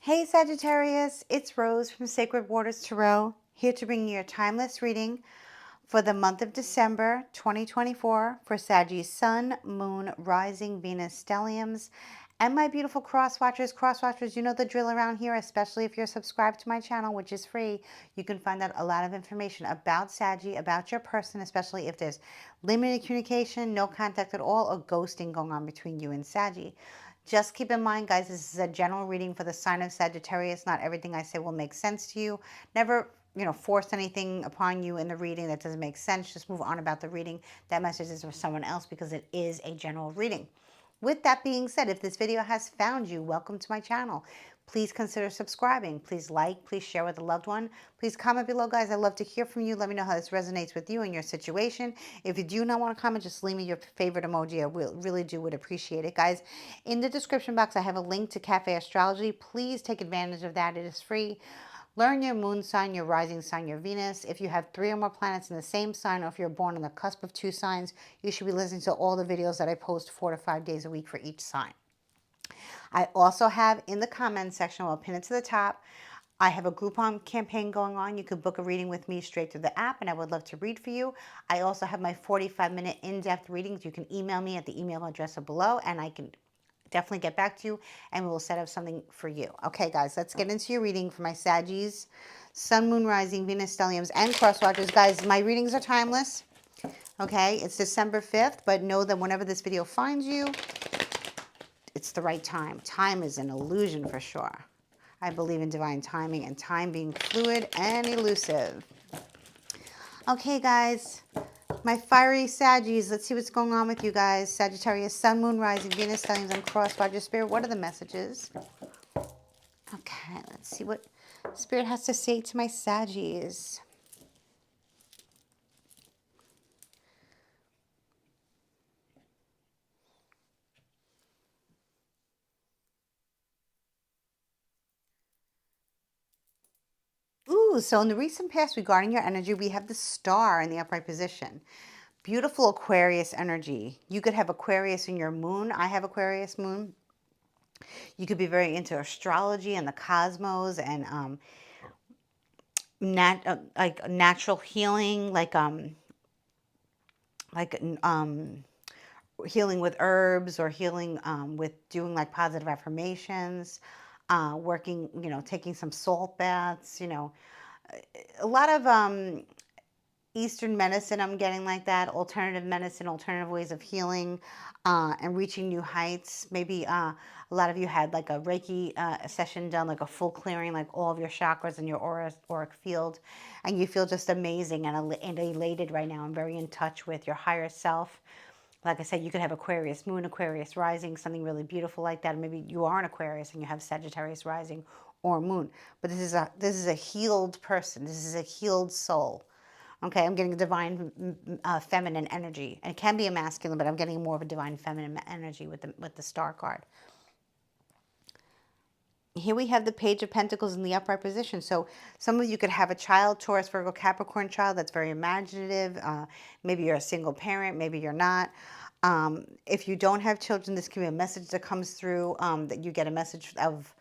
Hey Sagittarius, it's Rose from Sacred Waters Tarot, here to bring you your timeless reading for the month of December 2024 for Sagittarius Sun, Moon, Rising, Venus, Stelliums, and my beautiful cross-watchers. Cross-watchers, you know the drill around here, especially if you're subscribed to my channel, which is free. You can find out a lot of information about Saggy, about your person, especially if there's limited communication, no contact at all, or ghosting going on between you and Saggy. Just keep in mind, guys, this is a general reading for the sign of Sagittarius. Not everything I say will make sense to you. Never, force anything upon you in the reading that doesn't make sense. Just move on about the reading. That message is for someone else because it is a general reading. With that being said, if this video has found you, welcome to my channel. Please consider subscribing. Please like, please share with a loved one. Please comment below, guys. I'd love to hear from you. Let me know how this resonates with you and your situation. If you do not want to comment, just leave me your favorite emoji. I would appreciate it, guys. In the description box, I have a link to Cafe Astrology. Please take advantage of that. It is free. Learn your moon sign, your rising sign, your Venus. If you have 3 or more planets in the same sign, or if you're born on the cusp of 2 signs, you should be listening to all the videos that I post 4 to 5 days a week for each sign. I also have in the comments section, I'll pin it to the top, I have a Groupon campaign going on. You could book a reading with me straight through the app, and I would love to read for you. I also have my 45-minute in-depth readings. You can email me at the email address below, and I can definitely get back to you, and we will set up something for you. Okay, guys, let's get into your reading for my Saggies, Sun, Moon, Rising, Venus, Stelliums, and Crosswatchers. Guys, my readings are timeless. Okay, it's December 5th, but know that whenever this video finds you, it's the right time. Time is an illusion for sure. I believe in divine timing and time being fluid and elusive. Okay, guys, my fiery Saggies, let's see what's going on with you guys. Sagittarius, Sun, Moon, Rising, Venus, Stelliums, and Crosswatcher Spirit. What are the messages? Okay, let's see what Spirit has to say to my Saggies. Ooh, so in the recent past regarding your energy, we have the star in the upright position. Beautiful Aquarius energy. You could have Aquarius in your moon. I have Aquarius moon. You could be very into astrology and the cosmos and like natural healing, like healing with herbs or healing with doing like positive affirmations, working, taking some salt baths, a lot of Eastern medicine, I'm getting like that, alternative medicine, alternative ways of healing, and reaching new heights. Maybe a lot of you had like a Reiki session done, like a full clearing, like all of your chakras and your auric field, and you feel just amazing and elated right now and very in touch with your higher self. Like I said, you could have Aquarius moon, Aquarius rising, something really beautiful like that. Maybe you are an Aquarius and you have Sagittarius rising or moon. But this is a healed person. This is a healed soul. Okay, I'm getting a divine feminine energy. And it can be a masculine, but I'm getting more of a divine feminine energy with the star card. Here we have the Page of Pentacles in the upright position. So some of you could have a child, Taurus, Virgo, Capricorn child that's very imaginative. Maybe you're a single parent. Maybe you're not. If you don't have children, this can be a message that comes through, that you get a message of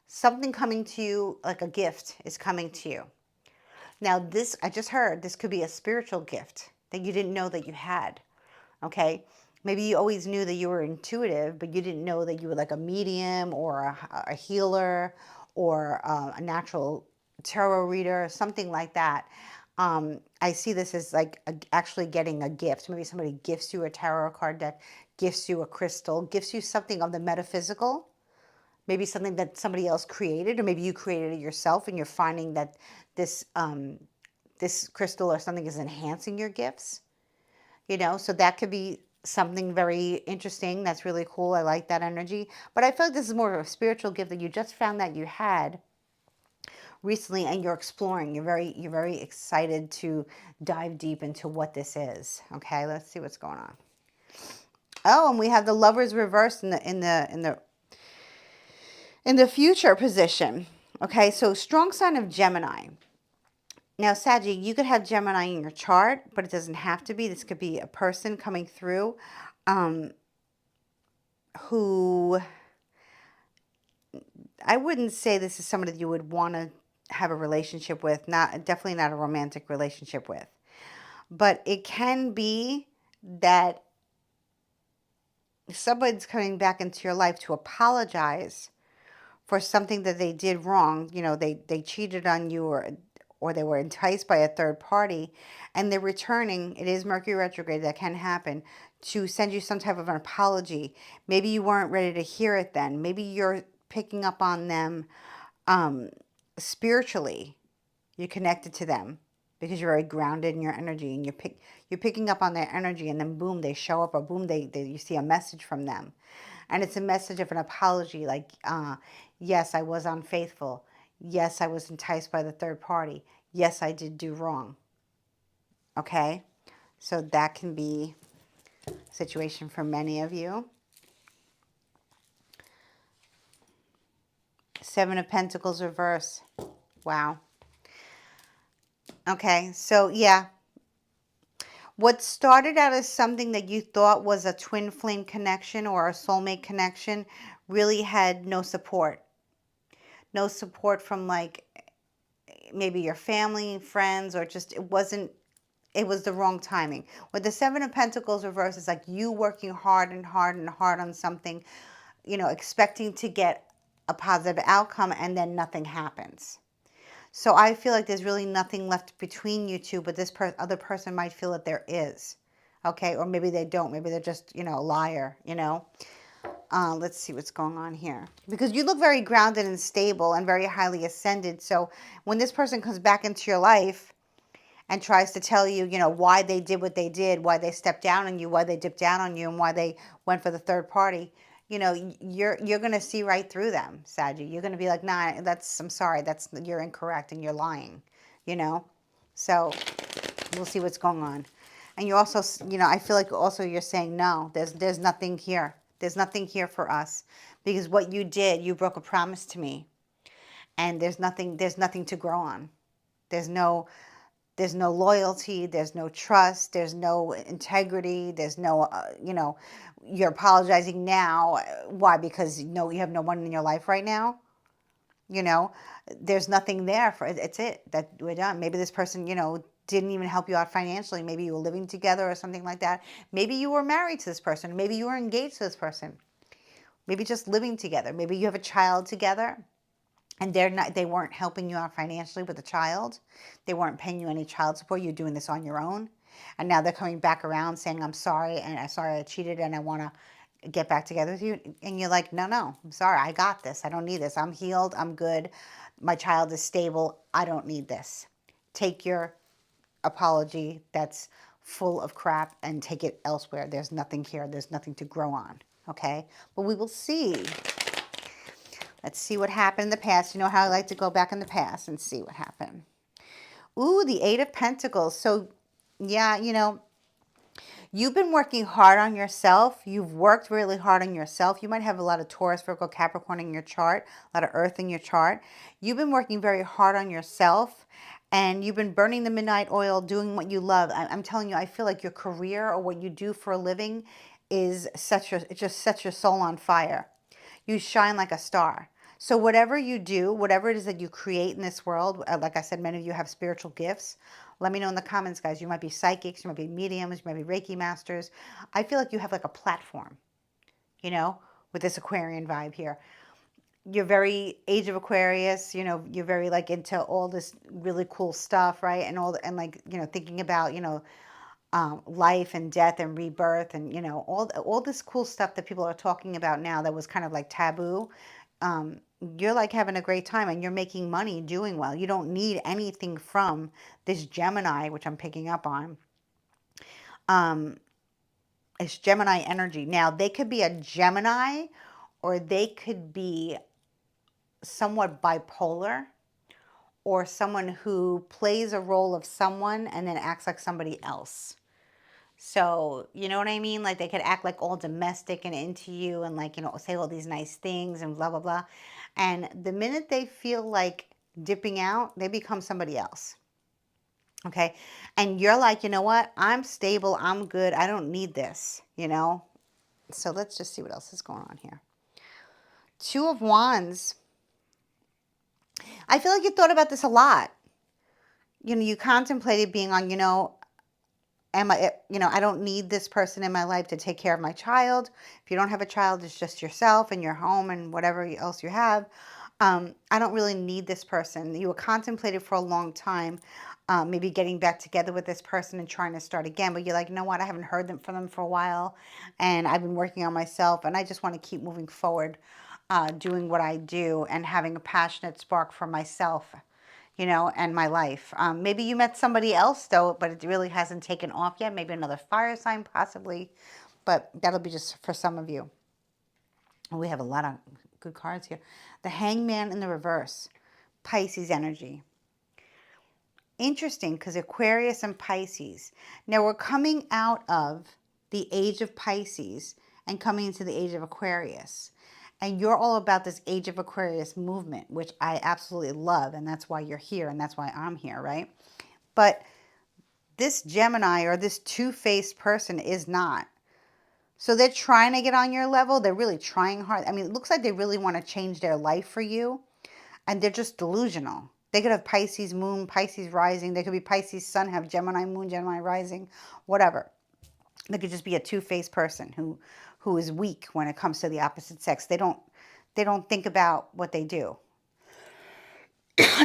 something coming to you, like a gift is coming to you. Now this, I just heard, this could be a spiritual gift that you didn't know that you had, okay? Maybe you always knew that you were intuitive, but you didn't know that you were like a medium or a healer or a natural tarot reader, something like that. I see this as like actually getting a gift. Maybe somebody gifts you a tarot card deck, gifts you a crystal, gifts you something of the metaphysical. Maybe something that somebody else created, or maybe you created it yourself and you're finding that this this crystal or something is enhancing your gifts. So that could be something very interesting. That's really cool. I like that energy. But I feel like this is more of a spiritual gift that you just found that you had recently and you're exploring. You're very excited to dive deep into what this is. Okay, let's see what's going on. Oh, and we have the Lovers reversed in the future position. Okay, so strong sign of Gemini. Now, Saggy, you could have Gemini in your chart, but it doesn't have to be. This could be a person coming through who I wouldn't say this is somebody that you would want to have a relationship with, not definitely not a romantic relationship with. But it can be that somebody's coming back into your life to apologize for something that they did wrong. They cheated on you, or they were enticed by a third party, and they're returning. It is Mercury retrograde, that can happen, to send you some type of an apology. Maybe you weren't ready to hear it then. Maybe you're picking up on them spiritually. You're connected to them because you're very grounded in your energy, and you're picking up on their energy, and then boom, they show up, or boom, you see a message from them. And it's a message of an apology, like, yes, I was unfaithful. Yes, I was enticed by the third party. Yes, I did do wrong. Okay? So that can be a situation for many of you. Seven of Pentacles reverse. Wow. Okay, so yeah. What started out as something that you thought was a twin flame connection or a soulmate connection really had no support. No support from, like, maybe your family, friends, or just it was the wrong timing. With the Seven of Pentacles reverse, it's like you working hard and hard and hard on something, expecting to get a positive outcome, and then nothing happens. So I feel like there's really nothing left between you two, but this other person might feel that there is. Okay, or maybe they don't. Maybe they're just, a liar. Let's see what's going on here. Because you look very grounded and stable and very highly ascended. So when this person comes back into your life and tries to tell you, why they did what they did, why they stepped down on you, why they dipped down on you, and why they went for the third party, you're gonna see right through them, Saggy. You're gonna be like, nah, I'm sorry, you're incorrect and you're lying. So we'll see what's going on. And you also, I feel like also you're saying no. There's nothing here. There's nothing here for us, because what you did, you broke a promise to me, and there's nothing to grow on. There's no loyalty, there's no trust, there's no integrity, there's no, you're apologizing now. Why? Because you have no one in your life right now. You know, there's nothing there for it. It's it that we're done. Maybe this person, didn't even help you out financially. Maybe you were living together or something like that. Maybe you were married to this person. Maybe you were engaged to this person. Maybe just living together. Maybe you have a child together, and they weren't helping you out financially with the child. They weren't paying you any child support. You're doing this on your own. And now they're coming back around saying, I'm sorry, and I'm sorry I cheated, and I want to get back together with you. And you're like, no, I'm sorry. I got this. I don't need this. I'm healed. I'm good. My child is stable. I don't need this. Take your apology that's full of crap and take it elsewhere. There's nothing here. There's nothing to grow on. Okay? But we will see. Let's see what happened in the past. You know how I like to go back in the past and see what happened. Ooh, the Eight of Pentacles. So, yeah, you've been working hard on yourself. You've worked really hard on yourself. You might have a lot of Taurus, Virgo, Capricorn in your chart, a lot of Earth in your chart. You've been working very hard on yourself, and you've been burning the midnight oil, doing what you love. I'm telling you, I feel like your career or what you do for a living is it just sets your soul on fire. You shine like a star. So whatever you do, whatever it is that you create in this world, like I said, many of you have spiritual gifts. Let me know in the comments, guys. You might be psychics, you might be mediums, you might be Reiki masters. I feel like you have like a platform, with this Aquarian vibe here. You're very Age of Aquarius, you're very like into all this really cool stuff, right? And like, thinking about, life and death and rebirth, and all this cool stuff that people are talking about now that was kind of like taboo. You're like having a great time, and you're making money doing well. You don't need anything from this Gemini, which I'm picking up on. It's Gemini energy. Now, they could be a Gemini, or they could be somewhat bipolar, or someone who plays a role of someone and then acts like somebody else. So, you know what I mean? Like, they could act like all domestic and into you, and like, say all these nice things and blah, blah, blah. And the minute they feel like dipping out, they become somebody else. Okay. And you're like, you know what? I'm stable. I'm good. I don't need this, So let's just see what else is going on here. Two of Wands. I feel like you thought about this a lot. You contemplated being on, am I, I don't need this person in my life to take care of my child. If you don't have a child, it's just yourself and your home and whatever else you have. I don't really need this person. You were contemplated for a long time, maybe getting back together with this person and trying to start again. But you're like, you know what? I haven't heard from them for a while, and I've been working on myself, and I just want to keep moving forward, doing what I do and having a passionate spark for myself, and my life. Maybe you met somebody else though, but it really hasn't taken off yet. Maybe another fire sign possibly, but that'll be just for some of you. We have a lot of good cards here. The Hangman in the reverse, Pisces energy. Interesting, because Aquarius and Pisces. Now we're coming out of the age of Pisces and coming into the age of Aquarius. And you're all about this age of Aquarius movement, which I absolutely love. And that's why you're here. And that's why I'm here, right? But this Gemini or this two-faced person is not. So they're trying to get on your level. They're really trying hard. I mean, it looks like they really want to change their life for you. And they're just delusional. They could have Pisces moon, Pisces rising. They could be Pisces sun, have Gemini moon, Gemini rising, whatever. They could just be a two-faced person who is weak when it comes to the opposite sex. They don't think about what they do.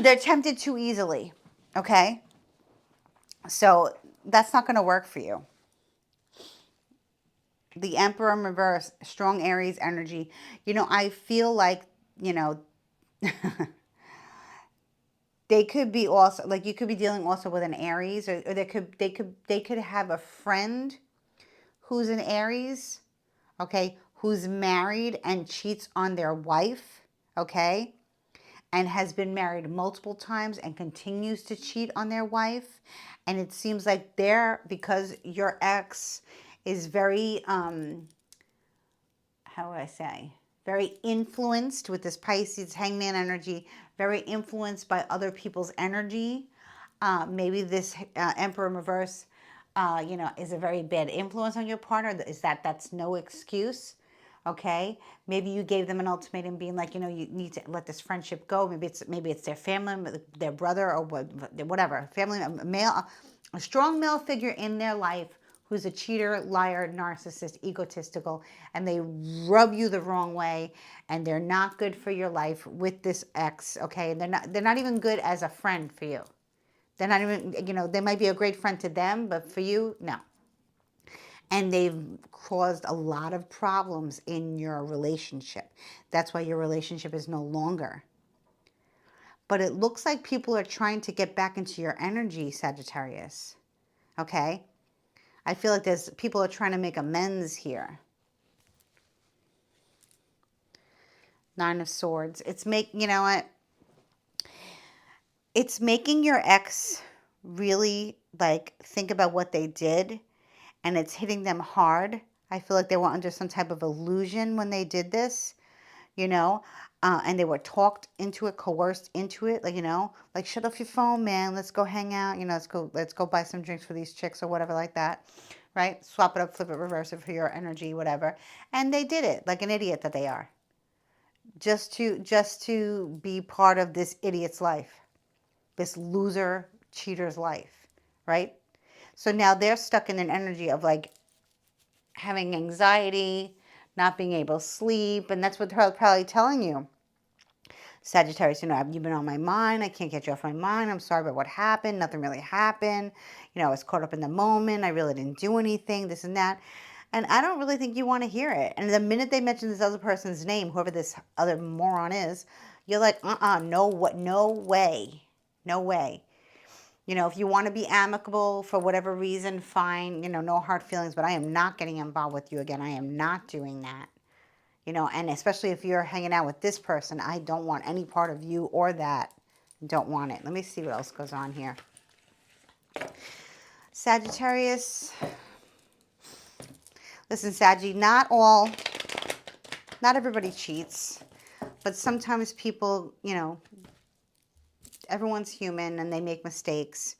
They're tempted too easily, okay? So that's not going to work for you. The Emperor in reverse, strong Aries energy. I feel like, they could be also, like, you could be dealing also with an Aries, or they could have a friend who's an Aries, okay, who's married and cheats on their wife, okay, and has been married multiple times and continues to cheat on their wife. And it seems like because your ex is very, how do I say, very influenced with this Pisces Hangman energy, very influenced by other people's energy. Maybe this Emperor in reverse, is a very bad influence on your partner. That's no excuse. Okay, maybe you gave them an ultimatum, being like, you need to let this friendship go. Maybe it's their family, their brother, or whatever family, a strong male figure in their life who's a cheater, liar, narcissist, egotistical, and they rub you the wrong way, and they're not good for your life with this ex. Okay, and they're not even good as a friend for you. They're not even, they might be a great friend to them, but for you, no. And they've caused a lot of problems in your relationship. That's why your relationship is no longer. But it looks like people are trying to get back into your energy, Sagittarius. Okay? I feel like people are trying to make amends here. Nine of Swords. It's making your ex really think about what they did, and it's hitting them hard. I feel like they were under some type of illusion when they did this, and they were talked into it, coerced into it, like shut off your phone, man. Let's go hang out. Let's go buy some drinks for these chicks or whatever like that, right? Swap it up, flip it, reverse it for your energy, whatever. And they did it like an idiot that they are, just to be part of this idiot's life, this loser cheater's life, right? So now they're stuck in an energy of having anxiety, not being able to sleep, and that's what they're probably telling you. Sagittarius, you've been on my mind. I can't get you off my mind. I'm sorry about what happened. Nothing really happened. I was caught up in the moment. I really didn't do anything, this and that. And I don't really think you want to hear it. And the minute they mention this other person's name, whoever this other moron is, you're like, no way. No way. If you want to be amicable for whatever reason, fine, no hard feelings, but I am not getting involved with you again. I am not doing that. And especially if you're hanging out with this person, I don't want any part of you or that. Don't want it. Let me see what else goes on here. Sagittarius. Listen, Saggy, not everybody cheats, but sometimes people, everyone's human and they make mistakes,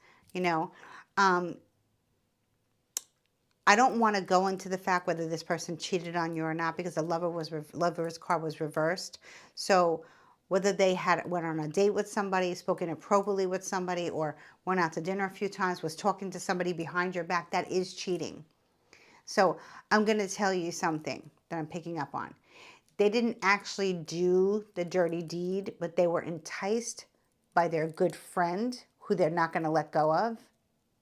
I don't want to go into the fact whether this person cheated on you or not, because the Lover's card was reversed. So Whether they went on a date with somebody, spoke inappropriately with somebody, or went out to dinner a few times, was talking to somebody behind your back, that is cheating. So I'm going to tell you something that I'm picking up on. They didn't actually do the dirty deed, but they were enticed by their good friend who they're not going to let go of.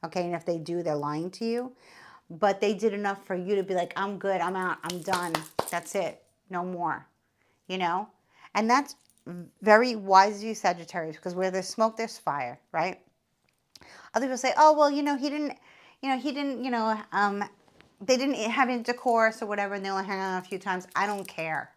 Okay, and if they do, they're lying to you. But they did enough for you to be like, I'm good, I'm out, I'm done. That's it, no more. You know? And that's very wise of you, Sagittarius, because where there's smoke, there's fire, right? Other people say, oh, well, he didn't, they didn't have intercourse or whatever, and they only hung out a few times. I don't care.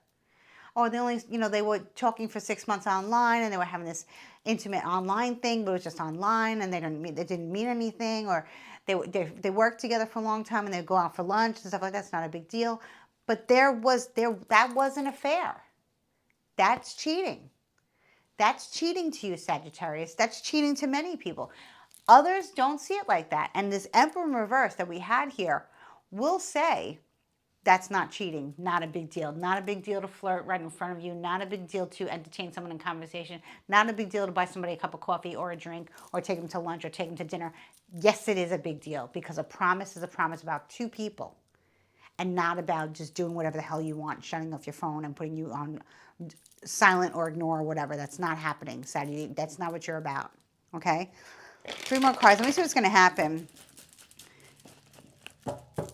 Or they only, they were talking for 6 months online, and they were having this intimate online thing, but it was just online, and they didn't mean anything. Or they worked together for a long time, and they go out for lunch and stuff like that. That's not a big deal. But that was an affair. That's cheating. That's cheating to you, Sagittarius. That's cheating to many people. Others don't see it like that. And this Emperor in reverse that we had here will say, that's not cheating. Not a big deal. Not a big deal to flirt right in front of you. Not a big deal to entertain someone in conversation. Not a big deal to buy somebody a cup of coffee or a drink or take them to lunch or take them to dinner. Yes, it is a big deal because a promise is a promise about two people and not about just doing whatever the hell you want, shutting off your phone and putting you on silent or ignore or whatever. That's not happening, Saturday. That's not what you're about. Okay? 3 more cards. Let me see what's going to happen.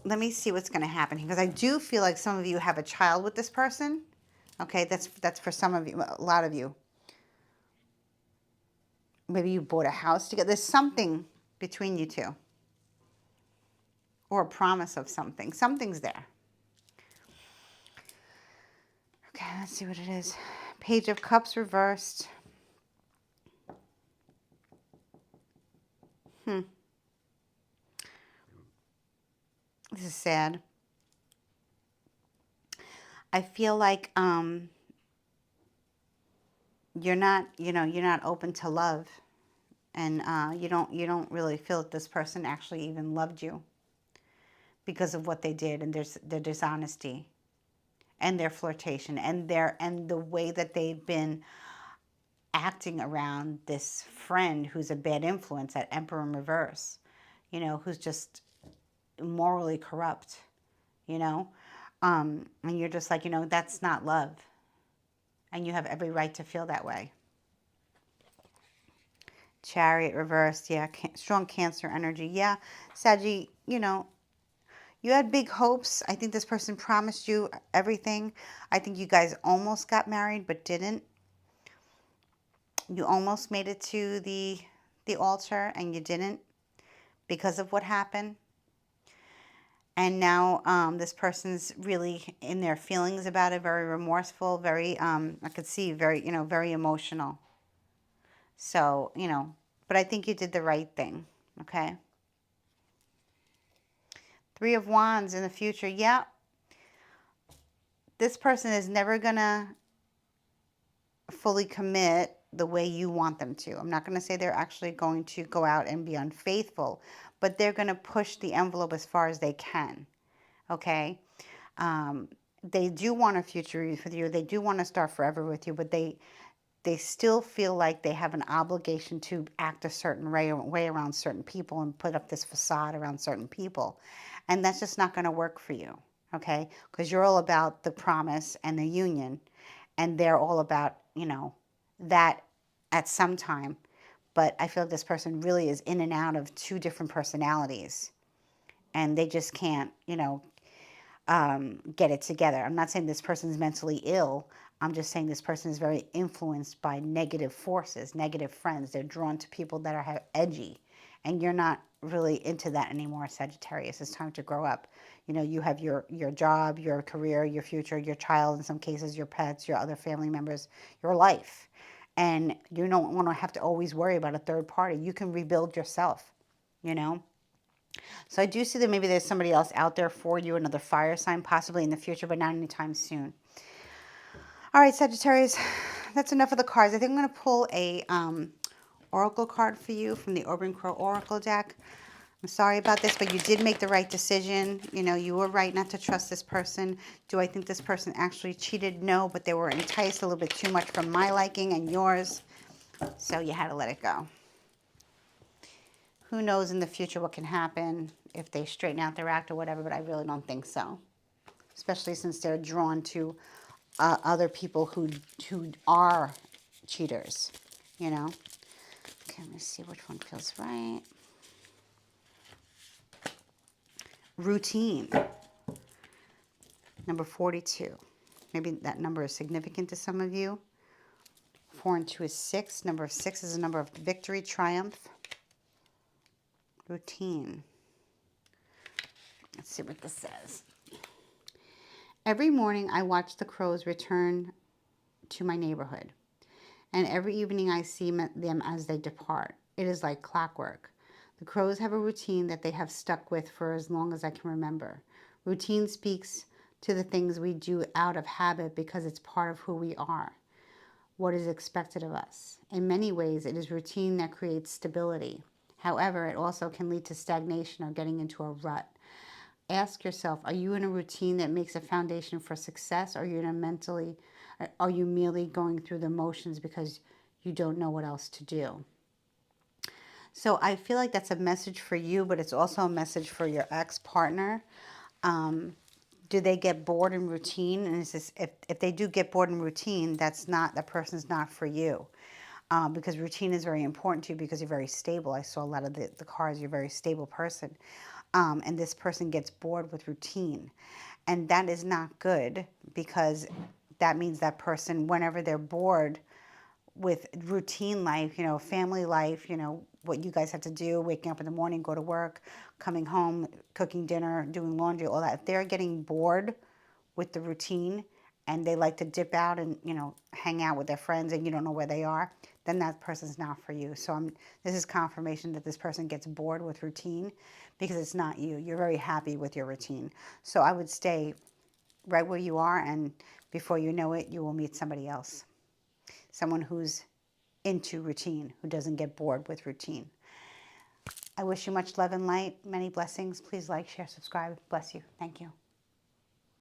Let me see what's going to happen because I do feel like some of you have a child with this person. Okay, that's for some of you, a lot of you. Maybe you bought a house together. There's something between you two. Or a promise of something. Something's there. Okay, let's see what it is. Page of Cups reversed. This is sad. I feel like you're not open to love, and you don't really feel that this person actually even loved you because of what they did and their dishonesty and their flirtation and the way that they've been acting around this friend who's a bad influence, that Emperor in reverse, who's just morally corrupt, and you're just like, that's not love. And you have every right to feel that way. Chariot reversed. Yeah, strong Cancer energy. Yeah, Saggy, you had big hopes. I think this person promised you everything. I think you guys almost got married but didn't. You almost made it to the altar and you didn't because of what happened. And now this person's really in their feelings about it, very remorseful, very, I could see, very, very emotional. So, but I think you did the right thing, okay? 3 of Wands in the future. Yeah, this person is never going to fully commit the way you want them to. I'm not going to say they're actually going to go out and be unfaithful, but they're going to push the envelope as far as they can, okay? They do want a future with you. They do want to start forever with you, but they still feel like they have an obligation to act a certain way around certain people and put up this facade around certain people. And that's just not going to work for you, okay? Because you're all about the promise and the union, and they're all about, that at some time. But I feel this person really is in and out of 2 different personalities, and they just can't, get it together. I'm not saying this person's mentally ill. I'm just saying this person is very influenced by negative forces, negative friends. They're drawn to people that are edgy, and you're not really into that anymore, Sagittarius. It's time to grow up. You have your job, your career, your future, your child, in some cases, your pets, your other family members, your life. And you don't want to have to always worry about a third party. You can rebuild yourself, So I do see that maybe there's somebody else out there for you, another fire sign, possibly in the future, but not anytime soon. All right, Sagittarius, that's enough of the cards. I think I'm going to pull a oracle card for you from the Auburn Crow Oracle deck. I'm sorry about this, but you did make the right decision. You know, you were right not to trust this person. Do I think this person actually cheated? No, but they were enticed a little bit too much from my liking and yours. So you had to let it go. Who knows in the future what can happen if they straighten out their act or whatever, but I really don't think so. Especially since they're drawn to other people who are cheaters, you know. Okay, let me see which one feels right. Routine, number 42. Maybe that number is significant to some of you. 4 and 2 is 6. Number 6 is a number of victory, triumph. Routine. Let's see what this says. Every morning I watch the crows return to my neighborhood, and every evening I see them as they depart. It is like clockwork. The crows have a routine that they have stuck with for as long as I can remember. Routine speaks to the things we do out of habit because it's part of who we are, what is expected of us. In many ways, it is routine that creates stability. However, it also can lead to stagnation or getting into a rut. Ask yourself, are you in a routine that makes a foundation for success, or are you merely going through the motions because you don't know what else to do? So I feel like that's a message for you, but it's also a message for your ex-partner. Do they get bored in routine? And it's just, if they do get bored in routine, that person's not for you. Because routine is very important to you because you're very stable. I saw a lot of the cards, you're a very stable person. And this person gets bored with routine. And that is not good, because that means that person, whenever they're bored with routine life, you know, family life, you know, what you guys have to do, waking up in the morning, go to work, coming home, cooking dinner, doing laundry, all that. If they're getting bored with the routine and they like to dip out and, you know, hang out with their friends and you don't know where they are, then that person's not for you. So this is confirmation that this person gets bored with routine because it's not you. You're very happy with your routine. So I would stay right where you are, and before you know it, you will meet somebody else. Someone who's into routine, who doesn't get bored with routine. I wish you much love and light, many blessings. Please like, share, subscribe. Bless you. Thank you.